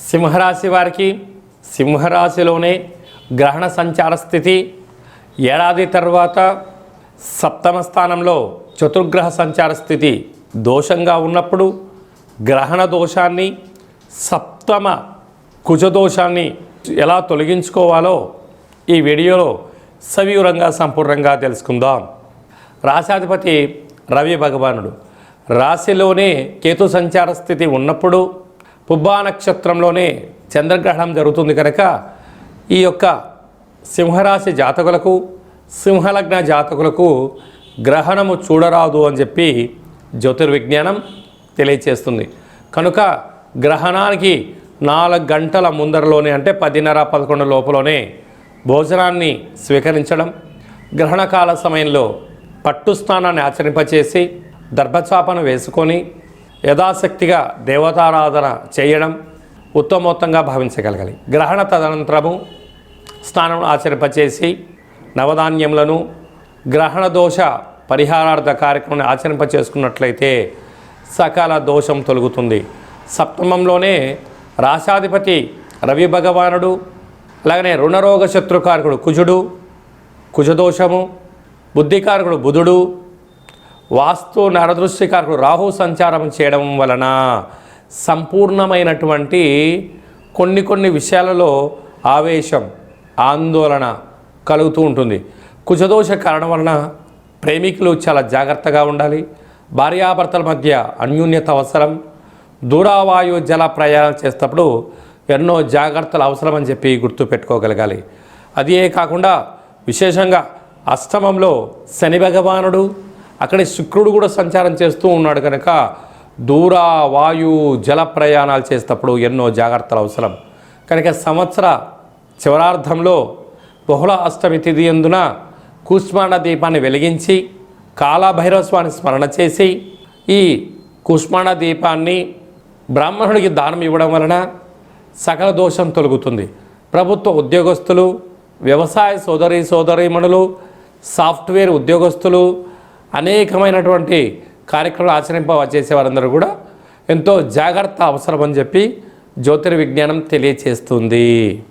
సింహరాశి వారికి సింహరాశిలోనే గ్రహణ సంచార స్థితి, ఏడాది తర్వాత సప్తమ స్థానంలో చతుర్గ్రహ సంచార స్థితి దోషంగా ఉన్నప్పుడు గ్రహణ దోషాన్ని, సప్తమ కుజదోషాన్ని ఎలా తొలగించుకోవాలో ఈ వీడియోలో సవివరంగా సంపూర్ణంగా తెలుసుకుందాం. రాశాధిపతి రవి భగవానుడు రాశిలోనే కేతు సంచార స్థితి ఉన్నప్పుడు పుబ్బా నక్షత్రంలోనే చంద్రగ్రహణం జరుగుతుంది కనుక ఈ యొక్క సింహరాశి జాతకులకు, సింహలగ్న జాతకులకు గ్రహణము చూడరాదు అని చెప్పి జ్యోతిర్విజ్ఞానం తెలియచేస్తుంది. కనుక గ్రహణానికి 4 గంటల ముందరలోనే అంటే 10:30-11 లోపలనే భోజనాన్ని స్వీకరించడం, గ్రహణకాల సమయంలో పట్టు స్నానాన్ని ఆచరింపచేసి దర్భచాపను వేసుకొని యథాశక్తిగా దేవతారాధన చేయడం ఉత్తమోత్తంగా భావించగలగాలి. గ్రహణ తదనంతరము స్నానం ఆచరింపచేసి నవధాన్యములను గ్రహణ దోష పరిహారార్థ కార్యక్రమాన్ని ఆచరింపచేసుకున్నట్లయితే సకల దోషం తొలగుతుంది. సప్తమంలోనే రాశాధిపతి రవి భగవానుడు, అలాగనే రుణరోగ శత్రుకారకుడు కుజుడు, కుజదోషము, బుద్ధికారకుడు బుధుడు, వాస్తు నరదృష్టికారకుడు రాహు సంచారం చేయడం వలన సంపూర్ణమైనటువంటి కొన్ని విషయాలలో ఆవేశం, ఆందోళన కలుగుతూ ఉంటుంది. కుజదోష కారణం వలన ప్రేమికులు చాలా జాగ్రత్తగా ఉండాలి. భార్యాభర్తల మధ్య అన్యోన్యత అవసరం. దూరావాయు జల ప్రయాణాలు చేసేటప్పుడు ఎన్నో జాగ్రత్తలు అవసరమని చెప్పి గుర్తుపెట్టుకోగలగాలి. అదే కాకుండా విశేషంగా అష్టమంలో శని భగవానుడు, అక్కడే శుక్రుడు కూడా సంచారం చేస్తూ ఉన్నాడు కనుక దూర వాయు జల ప్రయాణాలు చేసేటప్పుడు ఎన్నో జాగ్రత్తలు అవసరం. కనుక సంవత్సర చివరార్థంలో బహుళ అష్టమి తిథి యందున కూష్మాండ దీపాన్ని వెలిగించి కాలభైరవ స్వామి స్మరణ చేసి ఈ కూష్మాండ దీపాన్ని బ్రాహ్మణుడికి దానం ఇవ్వడం వలన సకల దోషం తొలగుతుంది. ప్రభుత్వ ఉద్యోగస్తులు, వ్యవసాయ సోదరీమణులు, సాఫ్ట్వేర్ ఉద్యోగస్తులు, అనేకమైనటువంటి కార్యక్రమాలు ఆచరింపచేసే వారందరూ కూడా ఎంతో జాగ్రత్త అవసరమని చెప్పి జ్యోతిర్విజ్ఞానం తెలియచేస్తుంది.